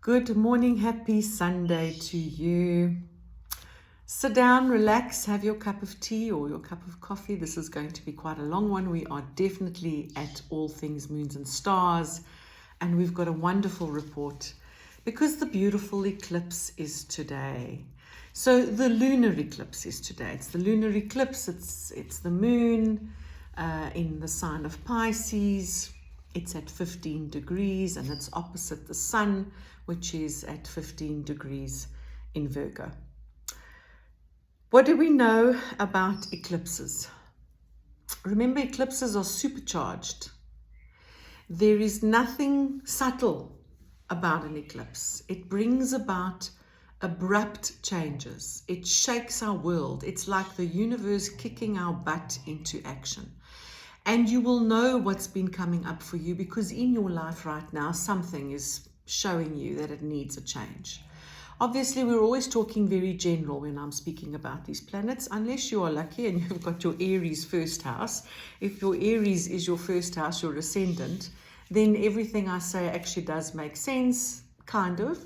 Good morning, happy Sunday to you. Sit down, relax, have your cup of tea or your cup of coffee. This is going to be quite a long one. We are definitely at all things moons and stars, and we've got a wonderful report because the beautiful eclipse is today. So the lunar eclipse is today. It's the lunar eclipse. It's the moon in the sign of Pisces. It's at 15 degrees and it's opposite the sun, which is at 15 degrees in Virgo. What do we know about eclipses? Remember, eclipses are supercharged. There is nothing subtle about an eclipse. It brings about abrupt changes. It shakes our world. It's like the universe kicking our butt into action. And you will know what's been coming up for you because in your life right now, something is showing you that it needs a change. Obviously, we're always talking very general when I'm speaking about these planets, unless you are lucky and you've got your Aries first house. If your Aries is your first house, your ascendant, then everything I say actually does make sense, kind of,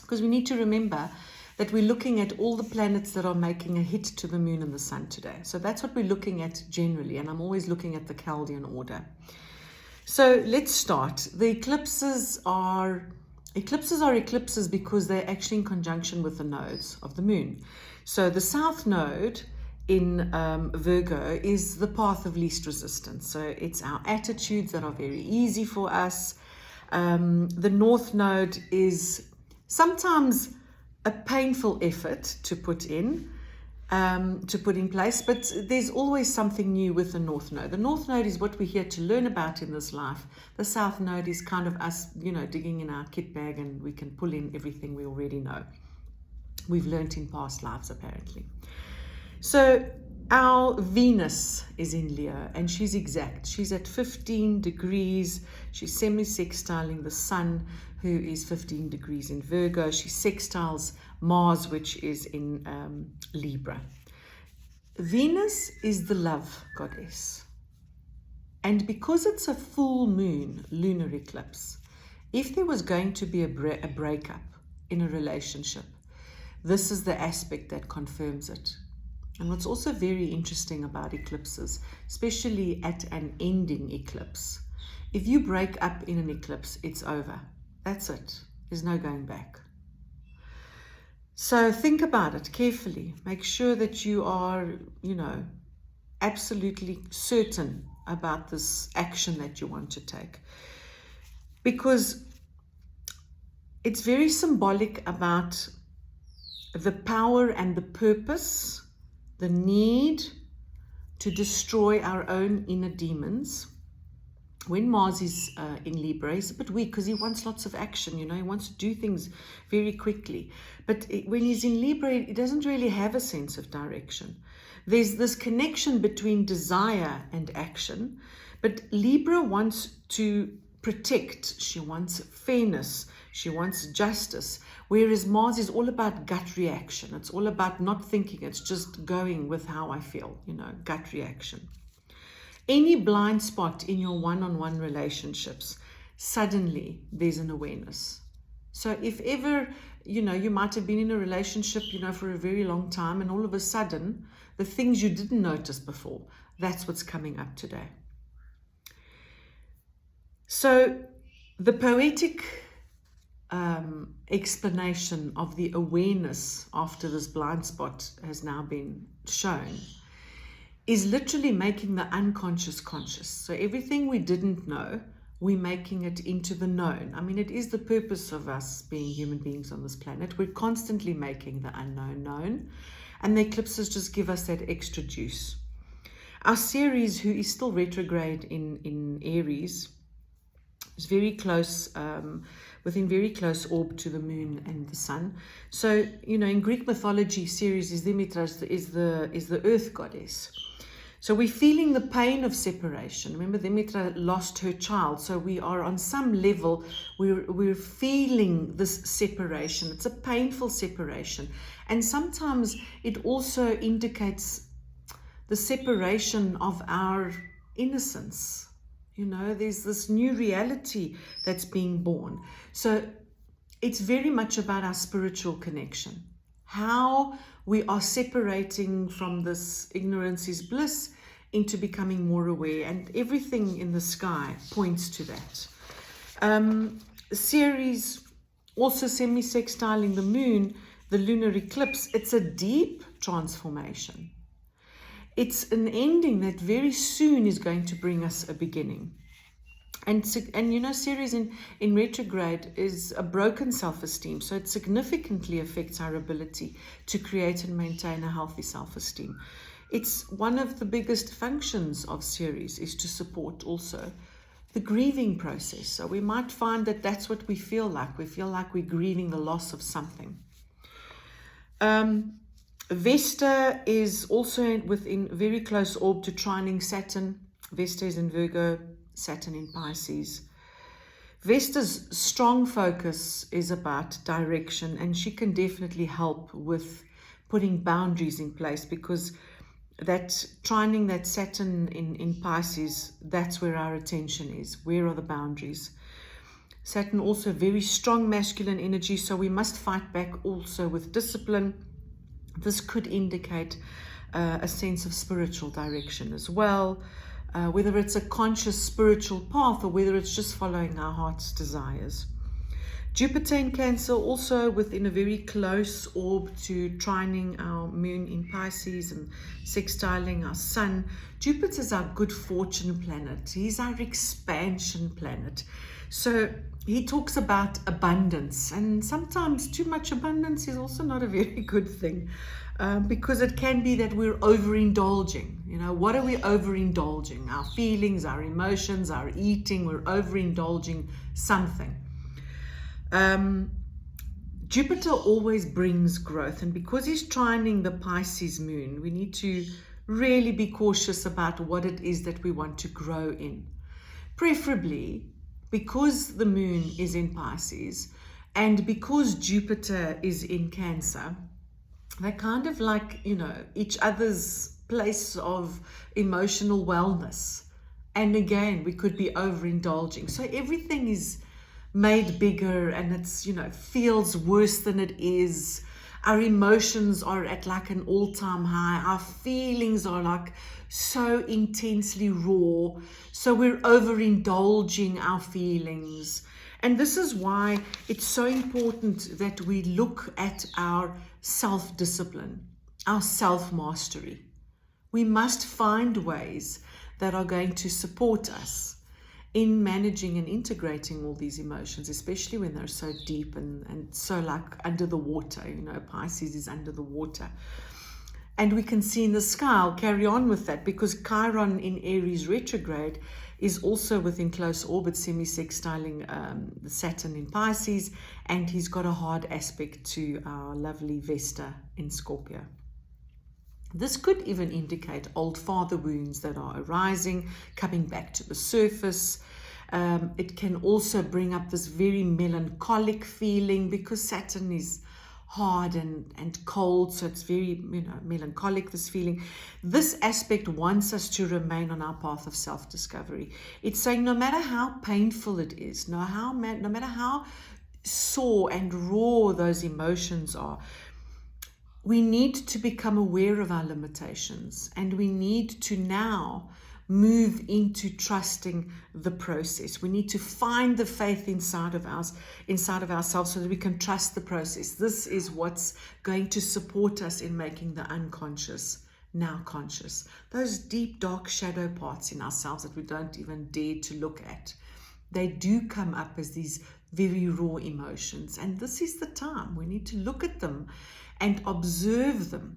because we need to remember that we're looking at all the planets that are making a hit to the moon and the sun today. So that's what we're looking at generally, and I'm always looking at the Chaldean order. So let's start. The eclipses are eclipses because they're actually in conjunction with the nodes of the moon. So the south node in Virgo is the path of least resistance. So it's our attitudes that are very easy for us. The north node is sometimes a painful effort to put in place, but there's always something new with the north node. The north node is what we're here to learn about in this life. The south node is kind of us, digging in our kit bag and we can pull in everything we already know. We've learned in past lives, apparently. So our Venus is in Leo and she's exact. She's at 15 degrees. She's semi-sextiling the sun, who is 15 degrees in Virgo. She sextiles Mars, which is in Libra. Venus is the love goddess. And because it's a full moon lunar eclipse, if there was going to be a breakup in a relationship, this is the aspect that confirms it. And what's also very interesting about eclipses, especially at an ending eclipse, if you break up in an eclipse, it's over. That's it. There's no going back. So think about it carefully. Make sure that you are, absolutely certain about this action that you want to take. Because it's very symbolic about the power and the purpose, the need to destroy our own inner demons. When Mars is in Libra, he's a bit weak because he wants lots of action, he wants to do things very quickly. But when he's in Libra, he doesn't really have a sense of direction. There's this connection between desire and action, but Libra wants to protect, she wants fairness, she wants justice, whereas Mars is all about gut reaction. It's all about not thinking, it's just going with how I feel, gut reaction. Any blind spot in your one-on-one relationships, suddenly there's an awareness. So if ever, you might have been in a relationship, for a very long time, and all of a sudden, the things you didn't notice before, that's what's coming up today. So the poetic explanation of the awareness after this blind spot has now been shown is literally making the unconscious conscious. So everything we didn't know, we're making it into the known. I mean, it is the purpose of us being human beings on this planet. We're constantly making the unknown known, and the eclipses just give us that extra juice. Our Ceres, who is still retrograde in Aries, is very close, within very close orb to the moon and the sun. So, in Greek mythology, Ceres is the earth goddess. So we're feeling the pain of separation. Remember, Demetra lost her child. So we are on some level, we're feeling this separation. It's a painful separation. And sometimes it also indicates the separation of our innocence. There's this new reality that's being born. So it's very much about our spiritual connection. How we are separating from this ignorance is bliss into becoming more aware, and everything in the sky points to that. Ceres also semi-sextiling the moon, the lunar eclipse, it's a deep transformation. It's an ending that very soon is going to bring us a beginning. And you know, Ceres in retrograde is a broken self-esteem, so it significantly affects our ability to create and maintain a healthy self-esteem. It's one of the biggest functions of Ceres is to support also the grieving process. So we might find that that's what we feel like. We feel like we're grieving the loss of something. Vesta is also within very close orb to trining Saturn. Vesta is in Virgo, Saturn in Pisces. Vesta's strong focus is about direction, and she can definitely help with putting boundaries in place, because that trining that Saturn in Pisces, that's where our attention is. Where are the boundaries? Saturn also very strong masculine energy, so we must fight back also with discipline. This could indicate a sense of spiritual direction as well, whether it's a conscious spiritual path or whether it's just following our heart's desires. Jupiter in Cancer also within a very close orb to trining our moon in Pisces and sextiling our sun. Jupiter's our good fortune planet. He's our expansion planet. So he talks about abundance, and sometimes too much abundance is also not a very good thing, because it can be that we're overindulging. You know, what are we overindulging? Our feelings, our emotions, our eating, we're overindulging something. Jupiter always brings growth, and because he's trining the Pisces moon, we need to really be cautious about what it is that we want to grow in. Preferably, because the moon is in Pisces and because Jupiter is in Cancer, they're kind of like, you know, each other's place of emotional wellness. And again, we could be overindulging. So everything is made bigger, and it's, you know, feels worse than it is. Our emotions are at like an all-time high. Our feelings are like so intensely raw. So we're overindulging our feelings. And this is why it's so important that we look at our self-discipline, our self-mastery. We must find ways that are going to support us in managing and integrating all these emotions, especially when they're so deep and so like under the water. You know, Pisces is under the water. And we can see in the sky, I'll carry on with that, because Chiron in Aries retrograde is also within close orbit, semi-sextiling the Saturn in Pisces, and he's got a hard aspect to our lovely Vesta in Scorpio. This could even indicate old father wounds that are arising, coming back to the surface. It can also bring up this very melancholic feeling, because Saturn is hard and cold, so it's very, you know, melancholic, this feeling. This aspect wants us to remain on our path of self-discovery. It's saying no matter how painful it is, no matter how sore and raw those emotions are, we need to become aware of our limitations, and we need to now move into trusting the process. We need to find the faith inside of ourselves so that we can trust the process. This is what's going to support us in making the unconscious now conscious. Those deep, dark shadow parts in ourselves that we don't even dare to look at, they do come up as these very raw emotions. And this is the time we need to look at them and observe them,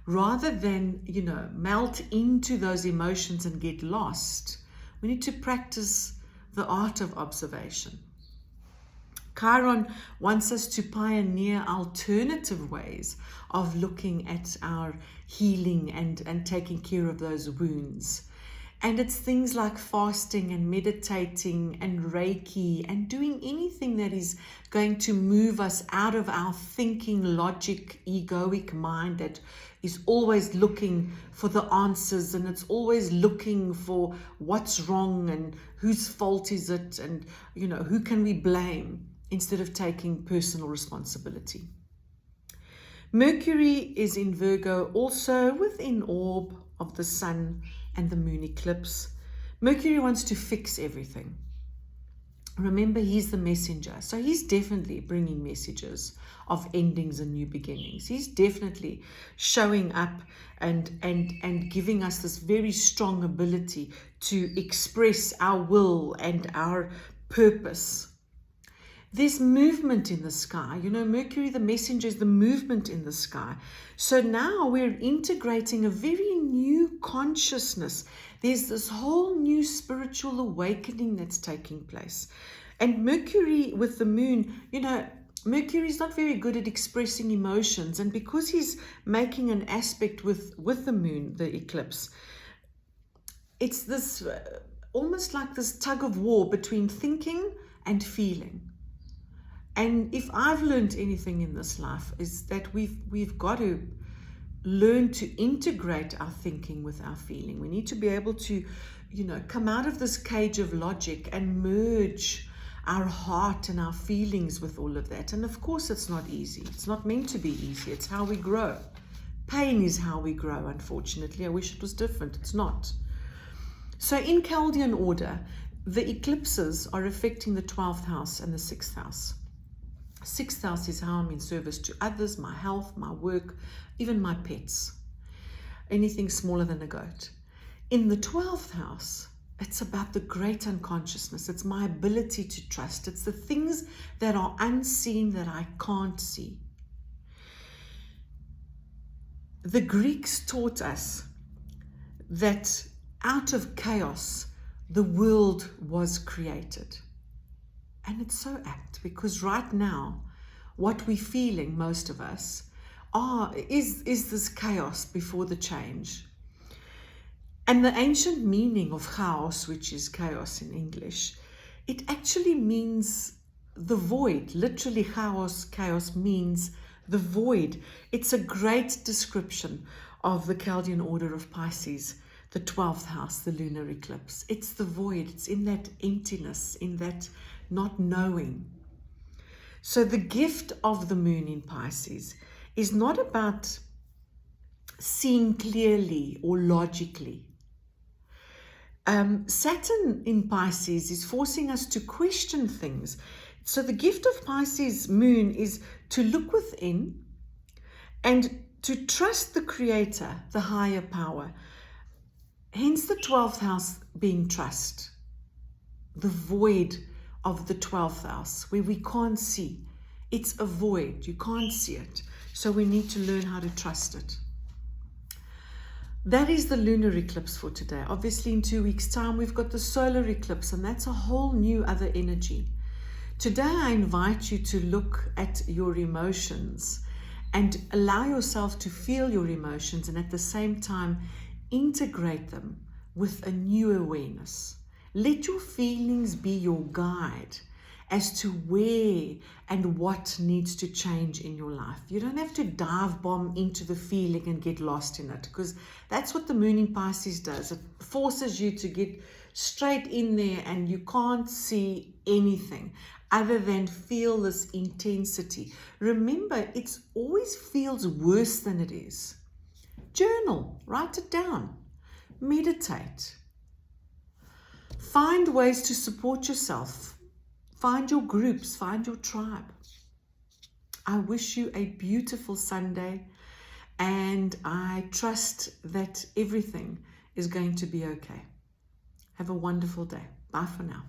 rather than, you know, melt into those emotions and get lost. We need to practice the art of observation. Chiron wants us to pioneer alternative ways of looking at our healing and taking care of those wounds. And it's things like fasting and meditating and Reiki and doing anything that is going to move us out of our thinking, logic, egoic mind that is always looking for the answers, and it's always looking for what's wrong and whose fault is it, and, you know, who can we blame, instead of taking personal responsibility. Mercury is in Virgo also within orb of the sun and the moon eclipse. Mercury wants to fix everything. Remember, he's the messenger. So he's definitely bringing messages of endings and new beginnings. He's definitely showing up and giving us this very strong ability to express our will and our purpose. There's movement in the sky. You know, Mercury, the messenger, is the movement in the sky. So now we're integrating a very new consciousness. There's this whole new spiritual awakening that's taking place. And Mercury with the moon, you know, Mercury is not very good at expressing emotions. And because he's making an aspect with the moon, the eclipse, it's this almost like this tug of war between thinking and feeling. And if I've learned anything in this life, is that we've got to learn to integrate our thinking with our feeling. We need to be able to, you know, come out of this cage of logic and merge our heart and our feelings with all of that. And of course, it's not easy. It's not meant to be easy. It's how we grow. Pain is how we grow, unfortunately. I wish it was different. It's not. So in Chaldean order, the eclipses are affecting the 12th house and the 6th house. 6th house is how I'm in service to others, my health, my work, even my pets, anything smaller than a goat. In the 12th house, it's about the great unconsciousness. It's my ability to trust. It's the things that are unseen that I can't see. The Greeks taught us that out of chaos, the world was created. And it's so apt, because right now, what we're feeling, most of us, is this chaos before the change. And the ancient meaning of chaos, which is chaos in English, it actually means the void. Literally, chaos means the void. It's a great description of the Chaldean order of Pisces, the 12th house, the lunar eclipse. It's the void. It's in that emptiness, in that not knowing. So the gift of the moon in Pisces is not about seeing clearly or logically. Saturn in Pisces is forcing us to question things. So the gift of Pisces moon is to look within and to trust the Creator, the higher power. Hence the 12th house being trust, the void of the 12th house, where we can't see. It's a void. You can't see it. So we need to learn how to trust it. That is the lunar eclipse for today. Obviously, in 2 weeks' time, we've got the solar eclipse, and that's a whole new other energy. Today, I invite you to look at your emotions and allow yourself to feel your emotions, and at the same time, integrate them with a new awareness. Let your feelings be your guide as to where and what needs to change in your life. You don't have to dive bomb into the feeling and get lost in it, because that's what the moon in Pisces does. It forces you to get straight in there, and you can't see anything other than feel this intensity. Remember, it always feels worse than it is. Journal, write it down, meditate. Find ways to support yourself. Find your groups, find your tribe. I wish you a beautiful Sunday, and I trust that everything is going to be okay. Have a wonderful day. Bye for now.